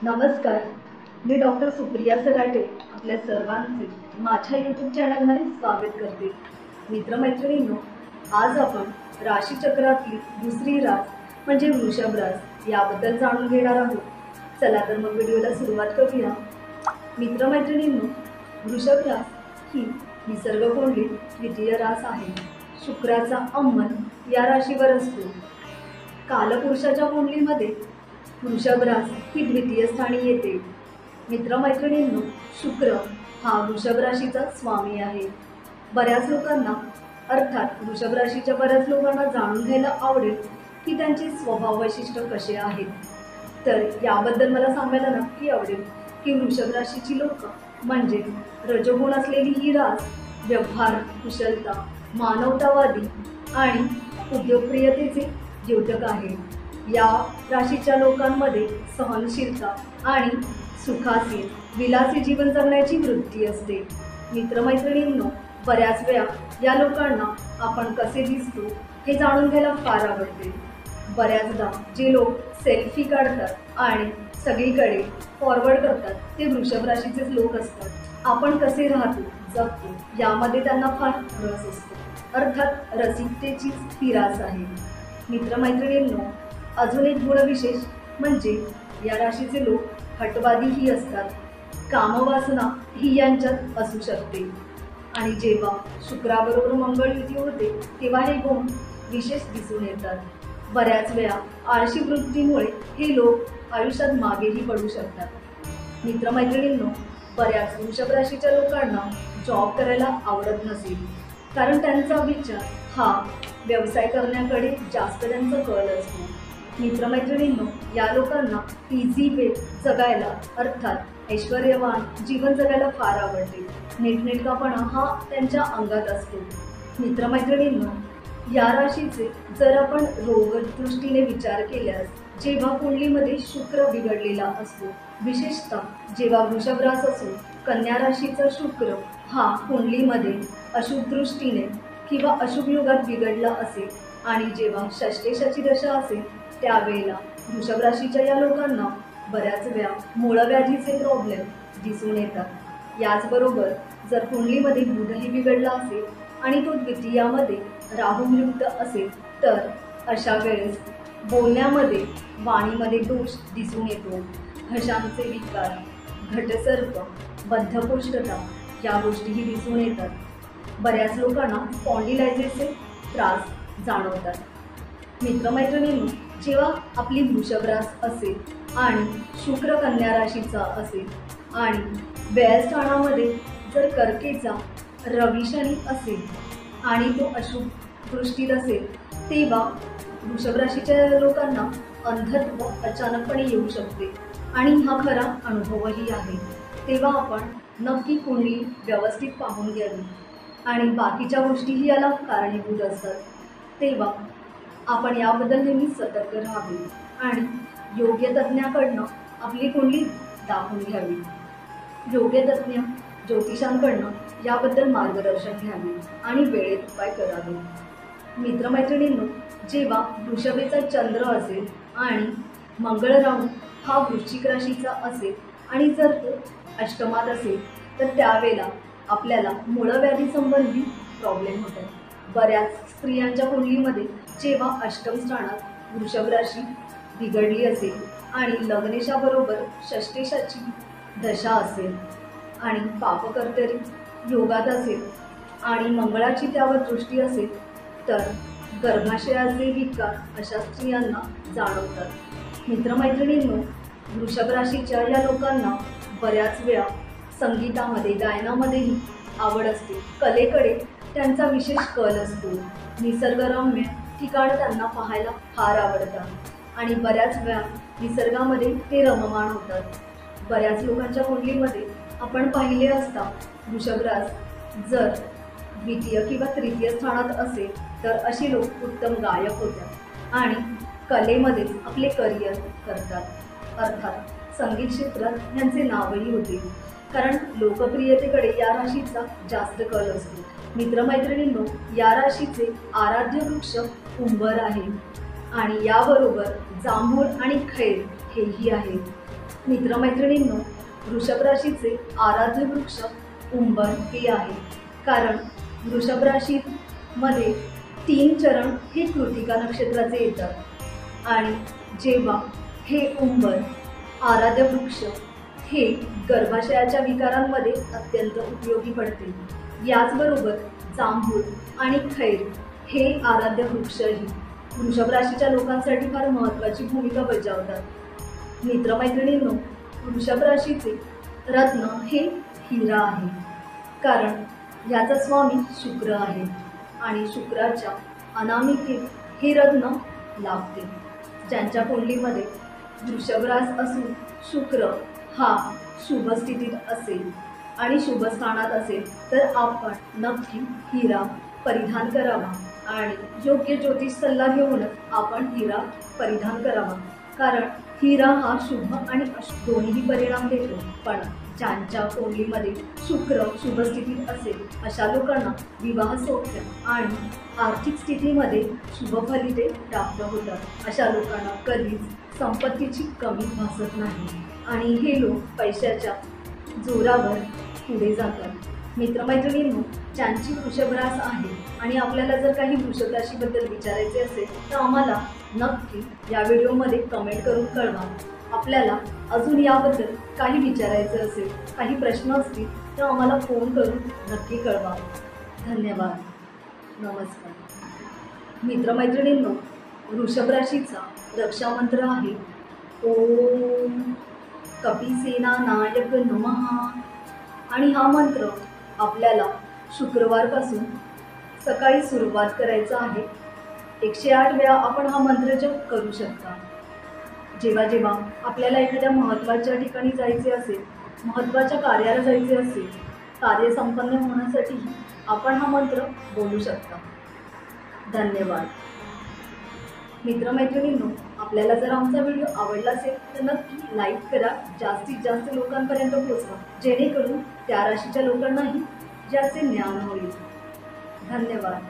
नमस्कार, मी डॉक्टर सुप्रिया सराटे आपल्या सर्वांचे माझ्या यूट्यूब चॅनलमध्ये स्वागत करते। मित्रमैत्रिणींनो, आज आपण राशीचक्रातली दुसरी रास म्हणजे वृषभ रास याबद्दल जाणून घेणार आहोत। चला तर मग व्हिडिओला सुरुवात करूया। मित्रमैत्रिणींनो, वृषभ रास ही निसर्ग कुंडली द्वितीय रास आहे। शुक्राचा अंमल या राशीवर असतो। कालपुरुषाच्या कुंडलीमध्ये वृषभ रास ही द्वितीय स्थानी येते। मित्रमैत्रिणींनो, शुक्र हा वृषभ राशीचा स्वामी आहे। बऱ्याच लोकांना अर्थात वृषभ राशीच्या बऱ्याच लोकांना जाणून घ्यायला आवडेल की त्यांचे स्वभाव वैशिष्ट्य कसे आहेत। तर याबद्दल मला सांगायला नक्की आवडेल की वृषभ राशीची लोक म्हणजे रजोगुण असलेली ही रास व्यवहार, कुशलता, मानवतावादी आणि उद्योगप्रियतेचे द्योतक आहे। या राशीच्या लोकांमध्ये सहनशीलता आणि सुखासीन विलासी जीवन जगण्याची वृत्ती असते। मित्रमैत्रिणींनो, बऱ्याच वेळा या लोकांना आपण कसे दिसतो हे जाणून घ्यायला फार आवडते। बऱ्याचदा जे लोक सेल्फी काढतात आणि सगळीकडे फॉरवर्ड करतात ते वृषभ राशीचेच लोक असतात। आपण कसे राहतो, जगतो यामध्ये त्यांना फार रस असतो। अर्थात रसिकतेची ती रास आहे। मित्रमैत्रिणींनो, अजून एक गुणविशेष म्हणजे या राशीचे लोक हटवादीही असतात। कामवासना ही यांच्यात असू शकते आणि जेव्हा शुक्राबरोबर मंगळ युती होते तेव्हा हे गुण विशेष दिसून येतात। बऱ्याच वेळा आळशी वृत्तीमुळे हे लोक आयुष्यात मागेही पडू शकतात। मित्रमैत्रिणींनो, बऱ्याच वृषभ राशीच्या लोकांना जॉब करायला आवडत नसेल, कारण त्यांचा विचार हा व्यवसाय करण्याकडे जास्त त्यांचा कल असतो। मित्रमैत्रिणींनो, या लोकांना इझी वे जगायला अर्थात ऐश्वर्यवान जीवन जगायला फार आवडते। नीटनेटकापणा हा त्यांच्या अंगात असतो। मित्रमैत्रिणींनो, या राशीचे जर आपण रोगदृष्टीने विचार केल्यास जेव्हा कुंडलीमध्ये शुक्र बिघडलेला असतो, विशेषतः जेव्हा वृषभ रास असो, कन्या राशीचा शुक्र हा कुंडलीमध्ये अशुभ दृष्टीने किंवा अशुभ युगात बिघडला असेल आणि जेव्हा षष्टेशाची दशा असेल त्यावेळेला वृषभ राशीच्या या लोकांना बऱ्याच वेळा मूळव्याधीचे प्रॉब्लेम दिसून येतात। याचबरोबर जर कुंडलीमध्ये बुधही बिघडला असेल आणि तो द्वितीयामध्ये राहुयुक्त असेल तर अशा वेळेस बोलण्यामध्ये, वाणीमध्ये दोष दिसून येतो। घशांचे विकार, घटसर्प, बद्धकोष्ठता या गोष्टीही दिसून येतात। बऱ्याच लोकांना स्पॉन्डिलायटिसचे त्रास जाणवतात। मित्रमैत्रिणींनो, जेव्हा आपली वृषभ रास असेल आणि शुक्र कन्या राशीचा असेल आणि व्ययस्थानामध्ये जर कर्केचा रवी शनी असेल आणि तो अशुभ दृष्टीत असेल तेव्हा वृषभ राशीच्या लोकांना अंधत्व अचानकपणे येऊ शकते आणि हा खरा अनुभवही आहे। तेव्हा आपण नक्की कुंडली व्यवस्थित पाहून घ्यावी आणि बाकीच्या गोष्टीही याला कारणीभूत असतात। तेव्हा आपण याबद्दल नेहमी सतर्क राहावे आणि योग्य तज्ज्ञाकडनं आपली कुंडली दाखवून घ्यावी। योग्य तज्ज्ञ ज्योतिषांकडनं याबद्दल मार्गदर्शन घ्यावे आणि वेळेत उपाय करावे। मित्रमैत्रिणींनो, जेव्हा वृषभेचा चंद्र असेल आणि मंगळ राहू हा वृश्चिक राशीचा असेल आणि जर तो अष्टमात असेल तर त्यावेळेला आपल्याला मूळव्याधी संबंधी प्रॉब्लेम होतात। बऱ्याच स्त्रियांच्या कुंडलीमध्ये जेव्हा अष्टम स्थानात वृषभ राशी बिघडली असेल आणि लग्नेशाबरोबर षष्टेशाची दशा असेल आणि पापकर्तरी योगात असेल आणि मंगळाची त्यावर दृष्टी असेल तर गर्भाशयाचे विकार अशा स्त्रियांना जाणवतात। मित्रमैत्रिणींनो, वृषभ राशीच्या या लोकांना बऱ्याच वेळा संगीतामध्ये, गायनामध्येही आवड असते। कलेकडे त्यांचा विशेष कल असतो। निसर्गरम्य ठिकाण त्यांना पाहायला फार आवडतात आणि बऱ्याच वेळा निसर्गामध्ये ते रममाण होतात। बऱ्याच लोकांच्या कुंडलीमध्ये आपण पाहिले असता वृषभ रास जर द्वितीय किंवा तृतीय स्थानात असेल तर अशी लोक उत्तम गायक होतात आणि कलेमध्येच आपले करिअर करतात। अर्थात संगीत क्षेत्रात यांचे नावही होते, कारण लोकप्रियतेकडे या राशीचा जास्त कल असतो। मित्रमैत्रिणींनो, या राशीचे आराध्य वृक्ष उंबर आहे आणि याबरोबर जांभूळ आणि खैर हेही आहे। मित्रमैत्रिणींनो, वृषभ राशीचे आराध्य वृक्ष उंबर हे आहे. कारण वृषभ राशीमध्ये 3 चरण हे कृतिका नक्षत्राचे येतात आणि जेव्हा हे उंबर आराध्य वृक्ष हे गर्भाशयाच्या विकारांमध्ये अत्यंत उपयोगी पडते. याचबरोबर जांभूळ आणि खैर हे आराध्य वृक्षही वृषभ राशीच्या लोकांसाठी फार महत्त्वाची भूमिका बजावतात. मित्रमैत्रिणींनो, वृषभ राशीचे रत्न हे हिरा आहे. कारण याचा स्वामी शुक्र आहे आणि शुक्राच्या अनामिकेत हे रत्न लाभते. ज्यांच्या कुंडलीमध्ये वृषभ रास असून शुक्र हा शुभ स्थितीत असेल आणि शुभ स्थानात असेल तर आपण नक्की हिरा परिधान करावा आणि योग्य ज्योतिष सल्ला घेऊनच आपण हिरा परिधान करावा. कारण हिरा हा शुभ आणि अशुभ दोन्ही परिणाम देतो. पण ज्यांच्या कुंडलीमध्ये शुक्र शुभ स्थितीत असेल अशा लोकांना विवाह सौख्य आणि आर्थिक स्थितीमध्ये शुभ फलिते प्राप्त होतात. अशा लोकांना कधीच संपत्तीची कमी भासत नाही आणि हे लोक पैशाच्या जोरावर पुढे जातात. मित्रमैत्रिणींनो, ज्यांची वृषभ रास आहे आणि आपल्याला जर काही वृषभ राशीबद्दल विचारायचे असेल तर आम्हाला नक्की या व्हिडिओमध्ये कमेंट करून कळवा. आपल्याला अजून याबद्दल काही विचारायचं असेल, काही प्रश्न असतील तर आम्हाला फोन करून नक्की कळवा. धन्यवाद. नमस्कार. मित्रमैत्रिणींनो, वृषभ राशीचा रक्षामंत्र आहे ओम कपिसेना नायक नमः. आणि हा मंत्र आपल्याला शुक्रवारपासून सकाळी सुरुवात करायचा आहे. 108 वेळा आपण हा मंत्र जप करू शकता. जेव्हा जेव्हा आपल्याला एखाद्या महत्त्वाच्या ठिकाणी जायचे असेल, महत्त्वाच्या कार्याला जायचे असेल, कार्य संपन्न होण्यासाठी आपण हा मंत्र बोलू शकता. धन्यवाद. मित्रमैत्रिणींनो, आपल्याला जर आमचा व्हिडिओ आवडला असेल तर नक्की लाईक करा, जास्तीत जास्त लोकांपर्यंत पोहोचवा, जेणेकरून त्या राशीच्या लोकांनाही ज्याचे ज्ञान होईल. धन्यवाद.